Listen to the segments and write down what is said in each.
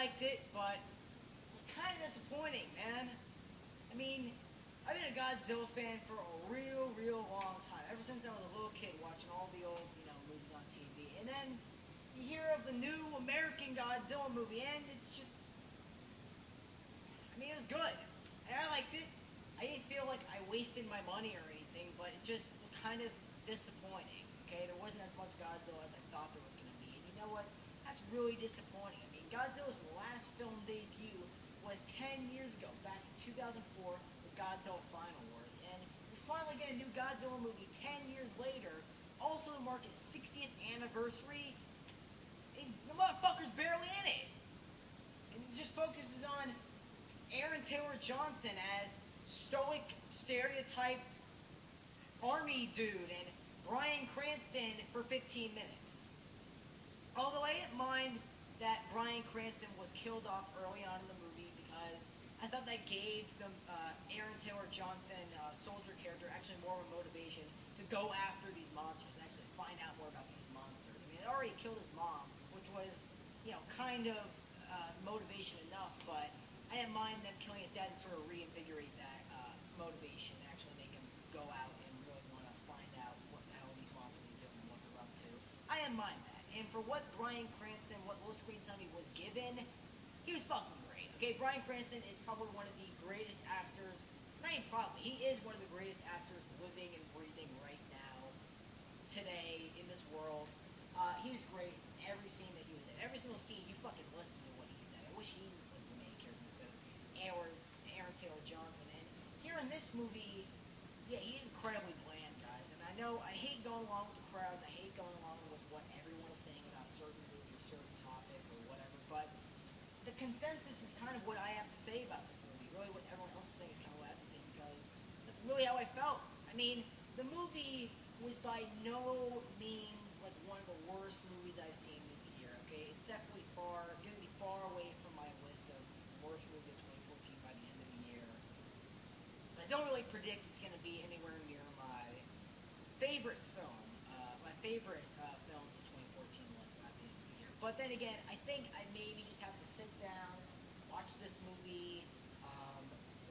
liked it, but it was kind of disappointing, man. I mean, I've been a Godzilla fan for a real long time. Ever since I was a little kid watching all the old, movies on TV. And then you hear of the new American Godzilla movie, and it's just, it was good. And I liked it. I didn't feel like I wasted my money or anything, but it just was kind of disappointing. Okay, there wasn't as much Godzilla as I thought there was going to be. And you know what? That's really disappointing. I mean, Godzilla's last film debut was 10 years ago, back in 2004, with Godzilla Final Wars. And we finally get a new Godzilla movie 10 years later, also to mark its 60th anniversary. The motherfucker's barely in it. And it just focuses on Aaron Taylor Johnson as stoic, stereotyped army dude, and Bryan Cranston for 15 minutes. Although I didn't mind that Bryan Cranston was killed off early on in the movie because I thought that gave the Aaron Taylor Johnson soldier character actually more of a motivation to go after these monsters and actually find out more about these monsters. I mean, they already killed his mom, which was, kind of motivation enough, but I didn't mind them killing his dad and sort of reinvigorate that motivation and actually make him go out and really want to find out what the hell these monsters are doing and what they're up to. I didn't mind that. And for what Bryan Cranston, what little screen time he was given, he was fucking great. Okay, Bryan Cranston is probably one of the greatest actors, not even probably, he is one of the greatest actors living and breathing right now, today, in this world. He was great in every scene that he was in. Every single scene, you fucking listen to what he said. I wish he was the main character instead of Aaron Taylor Johnson. And here in this movie, yeah, he's incredibly bland, guys. And I know I hate going along with the crowd. I hate going along with what everyone is saying about a certain movie or certain topic or whatever. But the consensus is kind of what I have to say about this movie. Really, what everyone else is saying is kind of what I have to say because that's really how I felt. I mean, the movie was by no means like one of the worst movies I've seen this year. Okay, it's definitely going to be far away from my list of worst movies of 2014 by the end of the year. I don't really predict it's going to be anywhere near my favorite film, films of 2014 list by the end of the year. But then again, I think I maybe just have to sit down, watch this movie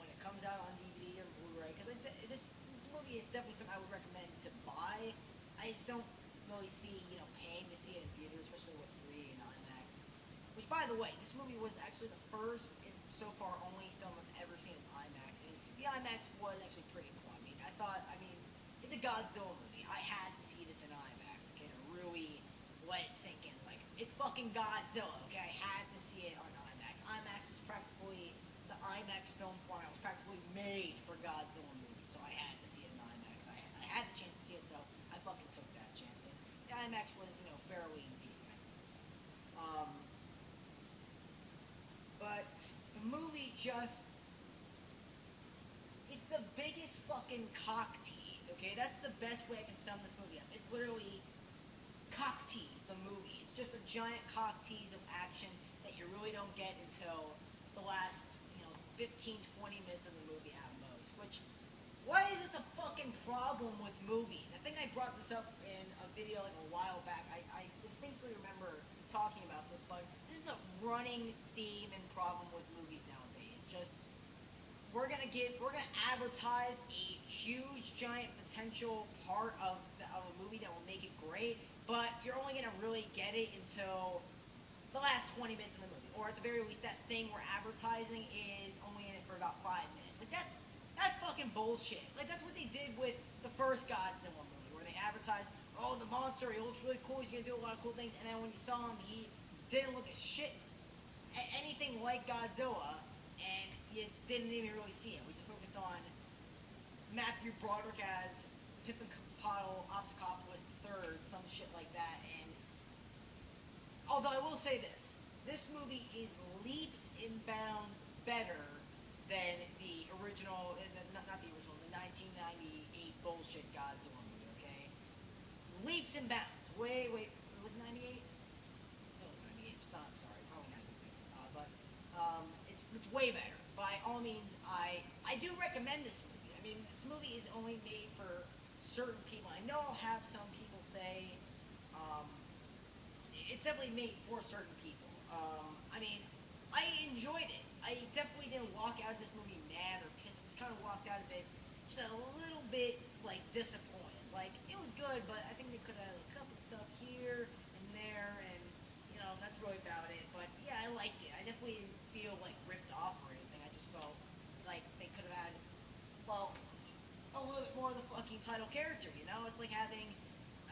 when it comes out on DVD or Blu-ray, because this movie is definitely something I would recommend to buy. I just don't really see, paying to see it in theaters, especially with 3 and IMAX. Which, by the way, this movie was actually the first and so far only film I've ever seen in IMAX. And the IMAX was actually pretty cool. It's a Godzilla movie. I had to see this in IMAX, okay, to really let it sink in. Like, it's fucking Godzilla, okay? I had to see it on IMAX. IMAX was practically, the IMAX film format was practically made for Godzilla movies, so I had to see it in IMAX. I had the chance to see it, so I fucking took that chance. And the IMAX was, fairly decent, I suppose. But the movie just, it's the biggest fucking cock tease, okay? That's the best way I can sum this movie up. It's literally cock tease, the movie. It's just a giant cock tease of action that you really don't get until the last, 15, 20 minutes of the movie at most. Which, why is this a fucking problem with movies? I think I brought this up in a video like a while back. I distinctly remember talking about this, but this is a running theme and problem with movies nowadays. Just, we're gonna advertise a huge, giant potential part of a movie that will make it great, but you're only gonna really get it until the last 20 minutes of the movie, or at the very least, that thing we're advertising is only in it for about 5 minutes. Like that's fucking bullshit. Like that's what they did with the first Godzilla movie, where they advertised, oh, the monster, he looks really cool, he's gonna do a lot of cool things, and then when you saw him, he didn't look as shit, anything like Godzilla. And you didn't even really see him. We just focused on Matthew Broderick as Obstacopolis III, some shit like that. And although I will say this movie is leaps and bounds better than the original, not the original, the 1998 bullshit Godzilla movie, okay? Leaps and bounds. Wait, was it 98? No, it was 98. I'm sorry, probably 96. It's way better. By all means, I do recommend this movie. I mean, this movie is only made for certain people. I know I'll have some people say it's definitely made for certain people. I enjoyed it. I definitely didn't walk out of this movie mad or pissed. I just kind of walked out of it just a little bit like disappointed. Like it was good, but I think they could have a couple stuff here and there, and that's really about it. But yeah, I liked it. I definitely didn't feel like ripped off or anything. I just felt like they could have had, well, a little bit more of the fucking title character. It's like having,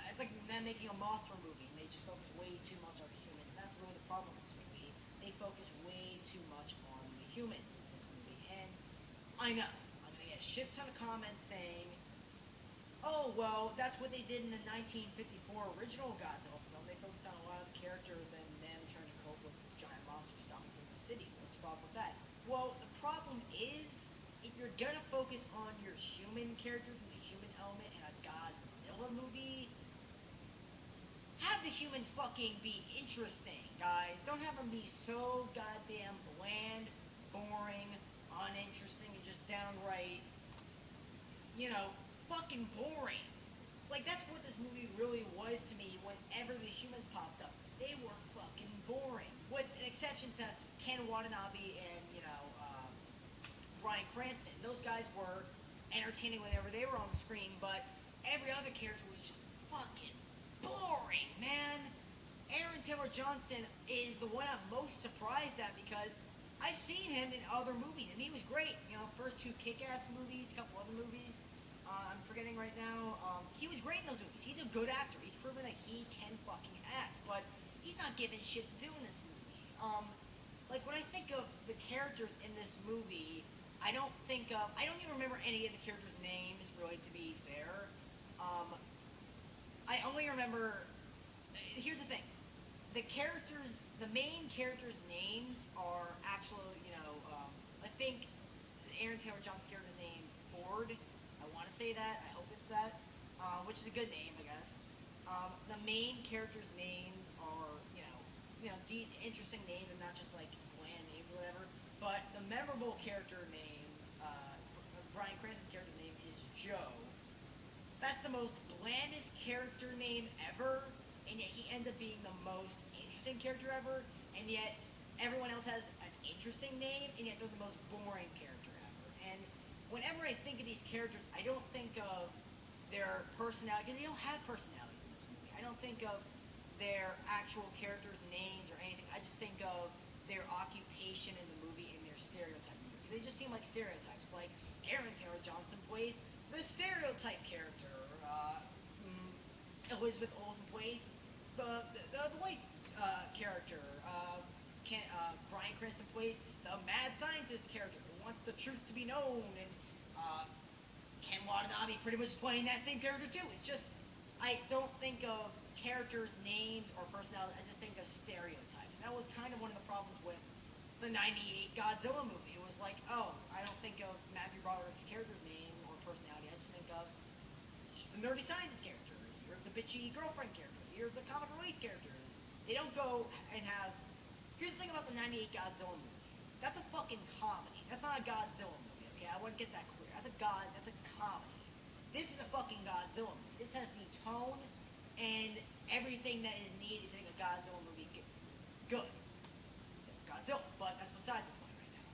it's like them making a Mothra movie, and they just focus way too much on humans. That's really the problem with this movie. They focus way too much on the humans in this movie, and I know I'm gonna get a shit ton of comments saying, "Oh well, that's what they did in the 1954 original Godzilla film. They focused on a lot of the characters and them trying to cope with this giant monster stomping through the city. What's the problem with that?" Well, the problem is, if you're gonna focus on your human characters and the human element in a Godzilla movie, have the humans fucking be interesting, guys. Don't have them be so goddamn bland, boring, uninteresting, and just downright, you know, fucking boring. Like, that's what this movie really was to me whenever the humans popped up. They were fucking boring. With an exception to Ken Watanabe and, Bryan Cranston. Those guys were entertaining whenever they were on the screen, but every other character was just fucking boring, man. Aaron Taylor Johnson is the one I'm most surprised at because I've seen him in other movies and he was great. First two Kick-Ass movies, a couple other movies. I'm forgetting right now. He was great in those movies. He's a good actor. He's proven that he can fucking act, but he's not given shit to do in this movie. Like when I think of the characters in this movie, I don't even remember any of the characters' names, really, to be fair. I only remember, here's the thing. The main characters' names are actually, I think Aaron Taylor Johnson's character's name, Ford. I want to say that. I hope it's that. Which is a good name, I guess. The main characters' names are, interesting names and not just like bland names or whatever. But the memorable character name, Bryan Cranston's character name is Joe. That's the most blandest character name ever, and yet he ends up being the most interesting character ever, and yet everyone else has an interesting name, and yet they're the most boring character ever. And whenever I think of these characters, I don't think of their personality, because they don't have personalities in this movie. I don't think of their actual characters' names or anything. I just think of their occupation in the movie and their stereotype. Because they just seem like stereotypes. Like Aaron Taylor Johnson plays the stereotype character. Elizabeth Olsen plays the white character. Bryan Cranston plays the mad scientist character who wants the truth to be known, and Ken Watanabe pretty much playing that same character too. It's just I don't think of characters' names or personalities. I just think of stereotypes. And that was kind of one of the problems with the '98 Godzilla movie. It was like, oh, I don't think of Matthew Broderick's character's name or personality. I just think of he's the nerdy scientist character. Here's the bitchy girlfriend character. Here's the comic relief characters. They don't go and have. Here's the thing about the '98 Godzilla movie. That's a fucking comedy. That's not a Godzilla movie. Okay, I want to get that clear. That's a comedy. This is a fucking Godzilla movie. This has the tone and everything that is needed to make a Godzilla movie good. Godzilla, but that's besides the point right now.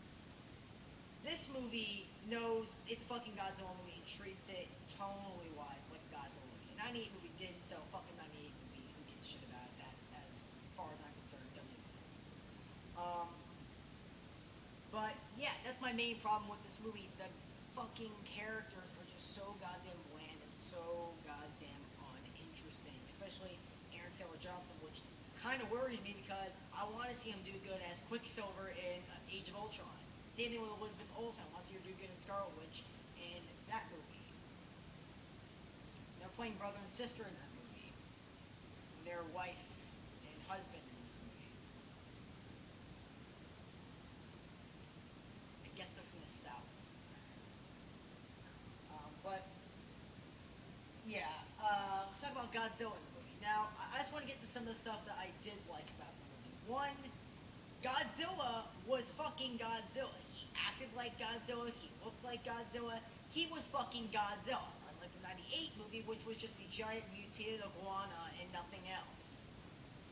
This movie knows it's a fucking Godzilla movie and treats it tonally wise like a Godzilla movie. The '98 movie didn't, so fucking '98 movie, who gives a shit about it? That, as far as I'm concerned, doesn't exist. But yeah, that's my main problem with this movie. The fucking characters are just so goddamn bland and so goddamn uninteresting, especially Aaron Taylor Johnson, which kind of worries me because I want to see him do good as Quicksilver in Age of Ultron. Same thing with Elizabeth Olsen. I want to see her do good as Scarlet Witch in that movie. They're playing brother and sister in that movie. Their wife and husband in this movie. I guess they're from the South. But yeah, let's talk about Godzilla in the movie. Now, I just want to get to some of the stuff that I did like about the movie. One, Godzilla was fucking Godzilla. He acted like Godzilla. He looked like Godzilla. He was fucking Godzilla. Unlike the '98 movie, which was just a giant mutated iguana and nothing else.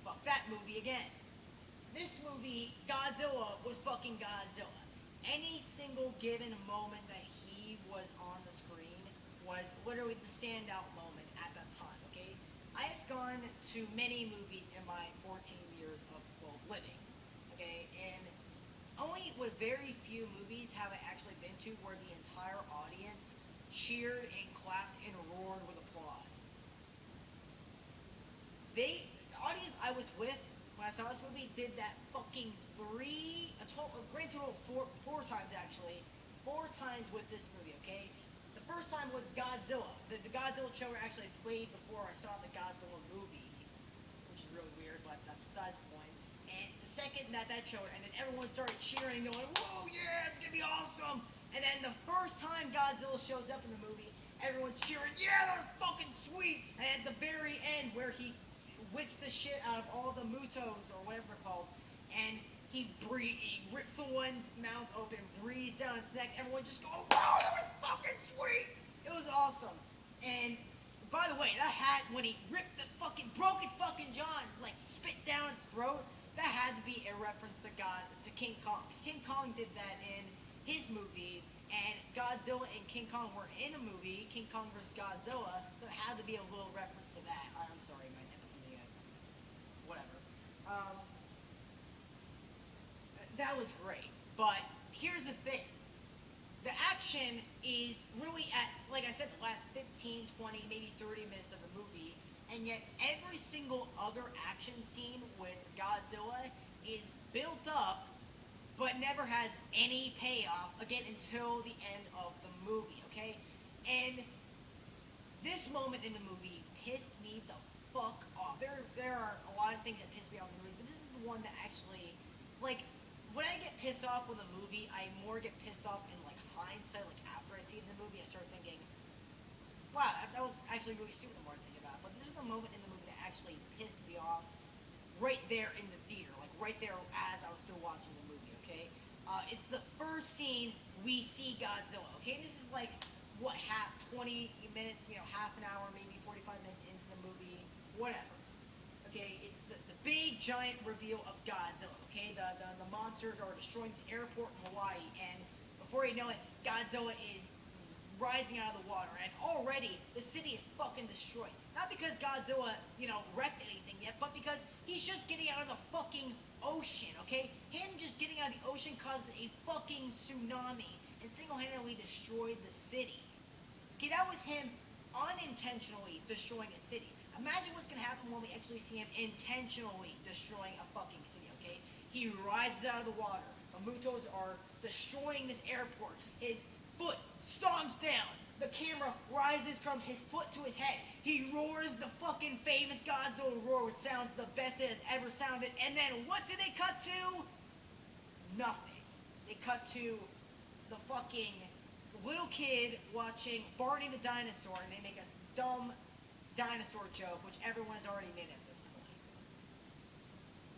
Fuck that movie again. this movie, Godzilla was fucking Godzilla. Any single given moment that he was on the screen was literally the standout moment at that time, okay? I have gone to many movies in my 14 years of, well, living, okay? And only with very few movies have I actually been to where the entire audience cheered and clapped and roared with applause. The audience I was with when I saw this movie did that fucking a grand total of four times actually, four times with this movie. Okay, the first time was Godzilla. The Godzilla trailer actually played before I saw the Godzilla movie, which is really weird, but that's besides the point. And the second that trailer, and then everyone started cheering, going, "Whoa, yeah, it's gonna be awesome!" And then the first time Godzilla shows up in the movie, everyone's cheering, "Yeah, they're fucking sweet!" And at the very end, where he whips the shit out of all the mutos or whatever they're called, and he rips someone's mouth open, breathes down his neck. Everyone just goes, "Wow, that was fucking sweet!" It was awesome. And by the way, that had when he ripped the fucking broke his fucking jaw and like spit down his throat, that had to be a reference to King Kong. Because King Kong did that in his movie, and Godzilla and King Kong were in a movie, King Kong vs. Godzilla, so it had to be a little reference to that. I'm sorry, my whatever. Um, that was great. But here's the thing. The action is really at, like I said, the last 15, 20, maybe 30 minutes of the movie, and yet every single other action scene with Godzilla is built up, but never has any payoff, again, until the end of the movie, okay? And this moment in the movie pissed me the fuck off. There are a lot of things that piss me off in movies, but this is the one that actually, like, when I get pissed off with a movie, I more get pissed off in like hindsight, like after I see the movie, I start thinking, wow, that was actually really stupid the more I think about it. But this is the moment in the movie that actually pissed me off right there in the theater, like right there as I was still watching the movie, okay? It's the first scene we see Godzilla, okay? And this is like, what, 20 minutes, half an hour, maybe 45 minutes into the movie, whatever. Okay, it's the big giant reveal of Godzilla. Okay, the monsters are destroying this airport in Hawaii, and before you know it, Godzilla is rising out of the water, and already the city is fucking destroyed. Not because Godzilla, wrecked anything yet, but because he's just getting out of the fucking ocean. Okay, him just getting out of the ocean causes a fucking tsunami and single-handedly destroyed the city. Okay, that was him unintentionally destroying a city. Imagine what's going to happen when we actually see him intentionally destroying a fucking city, okay? He rises out of the water. The Mutos are destroying this airport. His foot stomps down. The camera rises from his foot to his head. He roars the fucking famous Godzilla roar, which sounds the best it has ever sounded. And then what do they cut to? Nothing. They cut to the fucking little kid watching Barney the dinosaur, and they make a dumb dinosaur joke, which everyone has already made at this point.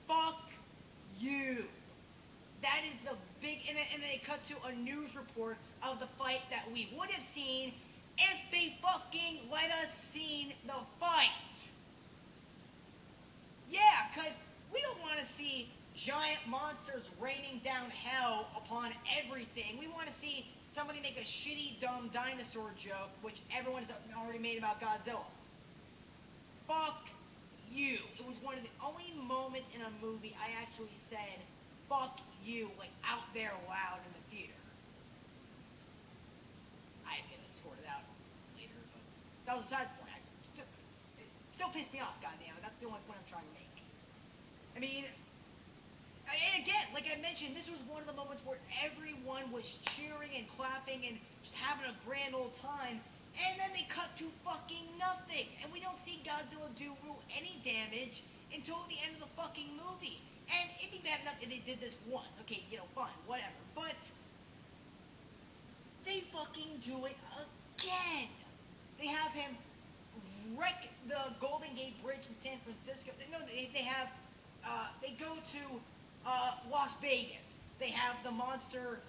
Fuck you. That is the big, and then they cut to a news report of the fight that we would have seen if they fucking let us seen the fight. Yeah, because we don't want to see giant monsters raining down hell upon everything. We want to see somebody make a shitty, dumb dinosaur joke, which everyone's already made about Godzilla. Fuck you. It was one of the only moments in a movie I actually said, fuck you, like out there loud in the theater. I had to sort it out later, but that was besides the point. It still pissed me off, goddammit. That's the only point I'm trying to make. I mean, and again, like I mentioned, this was one of the moments where everyone was cheering and clapping and just having a grand old time. And then they cut to fucking nothing. And we don't see Godzilla do any damage until the end of the fucking movie. And it'd be bad enough if they did this once. Okay, fine, whatever. But they fucking do it again. They have him wreck the Golden Gate Bridge in San Francisco. They go to Las Vegas. They have the monster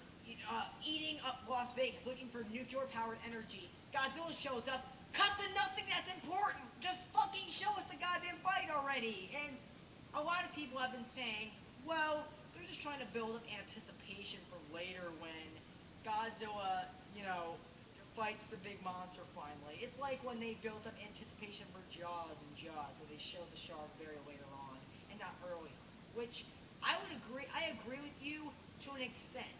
eating up Las Vegas, looking for nuclear-powered energy. Godzilla shows up, cut to nothing that's important. Just fucking show us the goddamn fight already. And a lot of people have been saying, Well, they're just trying to build up anticipation for later when Godzilla, fights the big monster finally. It's like when they built up anticipation for Jaws and Jaws, where they showed the shark very later on and not earlier. Which I agree with you to an extent.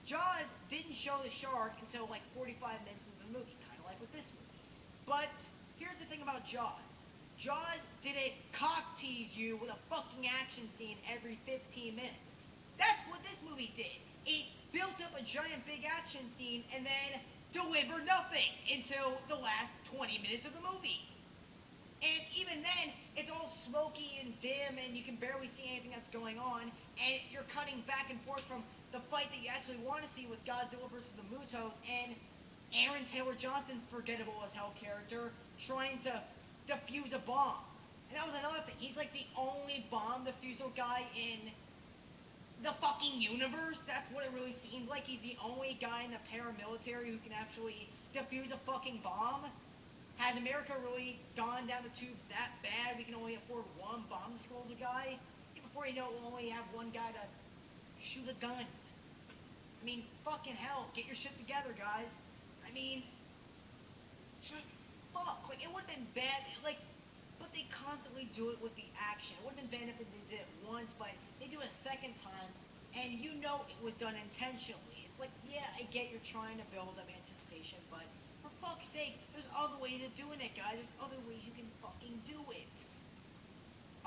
Jaws didn't show the shark until like 45 minutes into the movie, kind of like with this movie. But here's the thing about Jaws. Jaws didn't cock tease you with a fucking action scene every 15 minutes. That's what this movie did. It built up a giant big action scene and then delivered nothing until the last 20 minutes of the movie. And even then, it's all smoky and dim, and you can barely see anything that's going on. And you're cutting back and forth from the fight that you actually want to see with Godzilla versus the Mutos and Aaron Taylor Johnson's forgettable as hell character trying to defuse a bomb. And that was another thing. He's like the only bomb defusal guy in the fucking universe. That's what it really seems like. He's the only guy in the paramilitary who can actually defuse a fucking bomb. Has America really gone down the tubes that bad? We can only afford one bomb disposal guy? Before you know it, we'll only have one guy to shoot a gun. I mean, fucking hell. Get your shit together, guys. I mean, just fuck. Like, it would have been bad. Like, but they constantly do it with the action. It would have been bad if they did it once, but they do it a second time, and you know it was done intentionally. It's like, yeah, I get you're trying to build up anticipation, but for fuck's sake, there's other ways of doing it, guys. There's other ways you can fucking do it.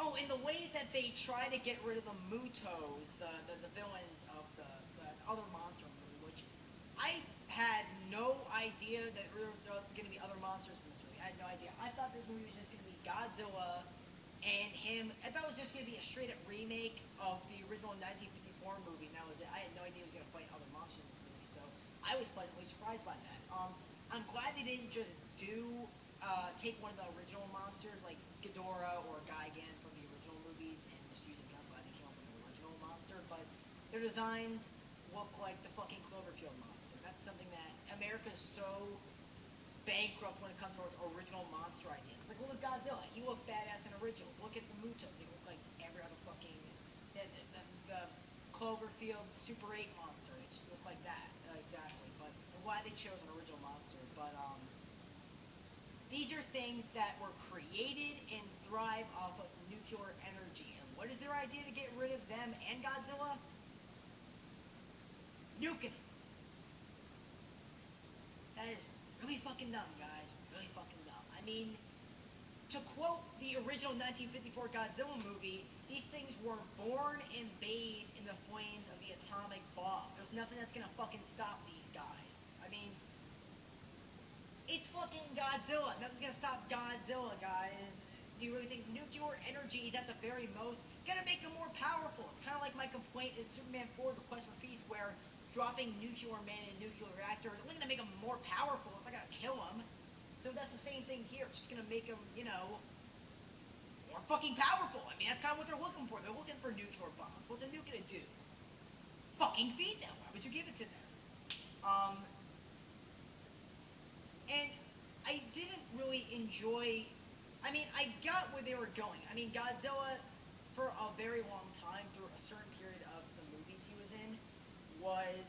Oh, and the way that they try to get rid of the Mutos, the villains of the other monster movie, which I had no idea that there was going to be other monsters in this movie. I had no idea. I thought this movie was just going to be Godzilla and him. I thought it was just going to be a straight-up remake of the original 1954 movie, and that was it. I had no idea he was going to fight other monsters in this movie, so I was pleasantly surprised by that. I'm glad they didn't just take one of the original monsters, like Ghidorah or Gigan from the original movies, and just use it. I'm glad they came up with an original monster, but their designs look like the fucking Cloverfield monster. That's something that America's so bankrupt when it comes to its original monster ideas. Like, look at Godzilla. He looks badass in original. Look at the Mutos. They look like every other fucking the Cloverfield Super 8 monster. They just look like that. Exactly. But I'm glad they chose an original monster. But these are things that were created and thrive off of nuclear energy. And what is their idea to get rid of them and Godzilla? Nuking them. That is really fucking dumb, guys. Really fucking dumb. I mean, to quote the original 1954 Godzilla movie, these things were born and bathed in the flames of the atomic bomb. There's nothing that's gonna fucking stop these guys. I mean, it's fucking Godzilla. Nothing's gonna stop Godzilla, guys. Do you really think nuclear energy is at the very most gonna make him more powerful? It's kind of like my complaint is Superman 4: The Quest for Peace, where dropping nuclear man in a nuclear reactor is only gonna make him more powerful. It's not gonna kill him. So that's the same thing here. It's just gonna make him, more fucking powerful. I mean, that's kind of what they're looking for. They're looking for nuclear bombs. What's a nuke gonna do? Fucking feed them. Why would you give it to them? And I didn't really enjoy. I mean, I got where they were going. I mean, Godzilla, for a very long time, through a certain period of the movies he was in, was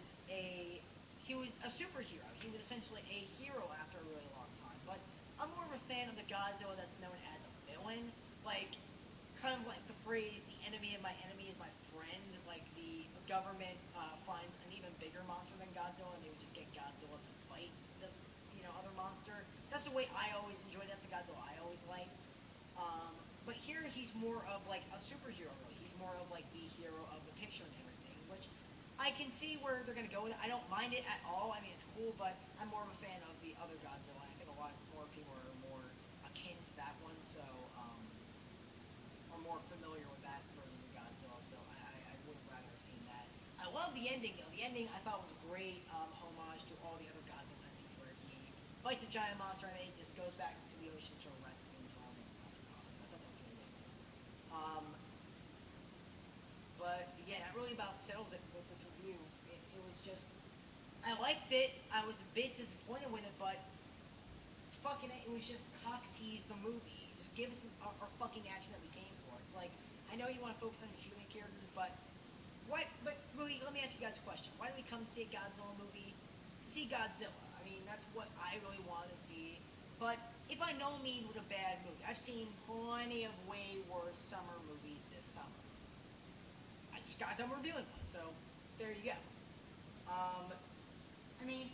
he was a superhero. He was essentially a hero after a really long time. But I'm more of a fan of the Godzilla that's known as a villain. Like, kind of like the phrase, the enemy of my enemy is my friend. Like, the government finds an even bigger monster than Godzilla, and they would just get Godzilla to fight the, other monster. That's the way I always enjoyed. That's the Godzilla I always liked. But here he's more of like a superhero. He's more of like the hero of the picture and everything, which I can see where they're gonna go with it. I don't mind it at all. I mean, it's cool, but I'm more of a fan of the other Godzilla. I think a lot more people are more akin to that one, so are more familiar with that version of Godzilla. So I would have rather seen that. I love the ending though. The ending I thought was a great homage to all the other Godzilla endings, where he fights a giant monster and then he just goes back to the ocean to rescue him until after cost. I thought that was really good. But yeah, that really about settles it with this review. It was just, I liked it. I was a bit disappointed with it, but fucking it was just cock tease the movie. Just give us our fucking action that we came for. It's like, I know you want to focus on the shooting the characters, but what? But really, let me ask you guys a question. Why do we come to see a Godzilla movie? To see Godzilla. I mean, that's what I really want to see. But it by no means was a bad movie. I've seen plenty of way worse summer movies this summer. I just got done reviewing one, so there you go. Um, I mean,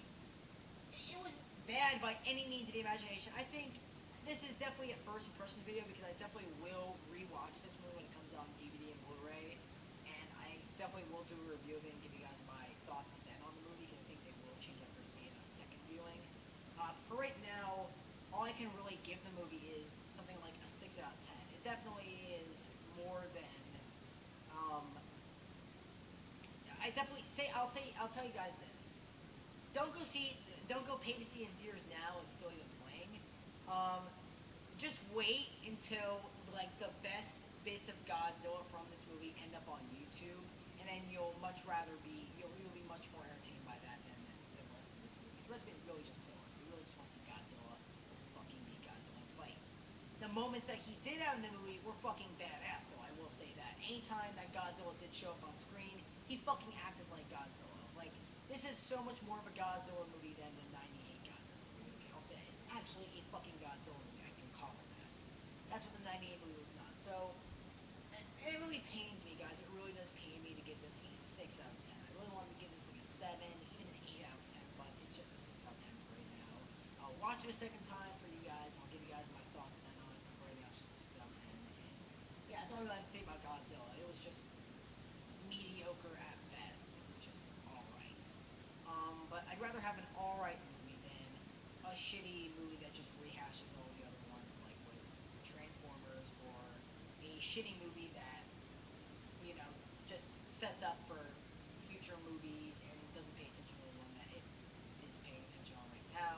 it was bad by any means of the imagination. I think this is definitely a first impression video because I definitely will rewatch this movie when it comes out on DVD and Blu-ray, and I definitely will do a review of it and give you guys my thoughts then on the movie because I think they will change after seeing a second viewing. For right now, all I can really give the movie is something like a 6 out of 10. It definitely is more than. Um, I definitely I'll tell you guys this. Don't go pay to see it in theaters now. It's still even playing. Um, just wait until like the best bits of Godzilla from this movie end up on YouTube, and then you'll be much more entertained by that than the rest of this movie. The rest of it really just fillers. You really just want to see Godzilla fucking beat Godzilla and fight. The moments that he did have in the movie were fucking badass, though. I will say that. Anytime that Godzilla did show up on screen, he fucking acted like Godzilla. Like this is so much more of a Godzilla movie than the '98 Godzilla movie. Okay, I'll say it's actually a fucking Godzilla movie. I can call it that. That's what the '98 movie was not. So it really pains me, guys. It really does pain me to give this a 6 out of 10. I really wanted to give this like a 7, even an 8 out of 10, but it's just a 6 out of 10 for right now. I'll watch it a second time for you guys. I'll give you guys my thoughts then on it. For right now, it's just a 6 out of 10. And yeah, that's all I have to say about Godzilla. It was just mediocre at best. It was just alright. But I'd rather have an alright movie than a shitty movie that just rehashes all the other ones, like with Transformers, or a shitty movie that, just sets up for future movies and doesn't pay attention to the one that it is paying attention on right now,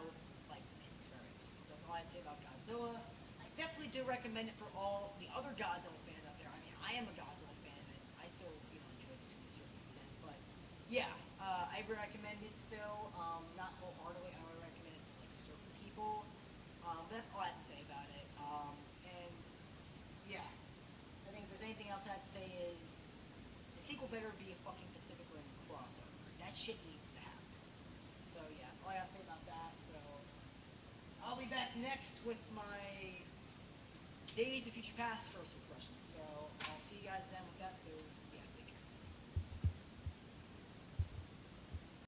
like Amazing Spider-Man 2. So that's all I have to say about Godzilla. I definitely do recommend it for all the other Godzilla fans out there. I mean, I am a Godzilla fan, and I still, enjoy the two to a certain extent. But yeah, I recommend it still. Not wholeheartedly. I would recommend it to like certain people. That's all I have to say about it. And yeah, I think if there's anything else I have to say is the sequel better be a fucking Pacific Rim crossover. That shit needs to happen. So yeah, that's all I have to say about that. So I'll be back next with my Days of Future Past first impressions. So I'll see you guys then with that.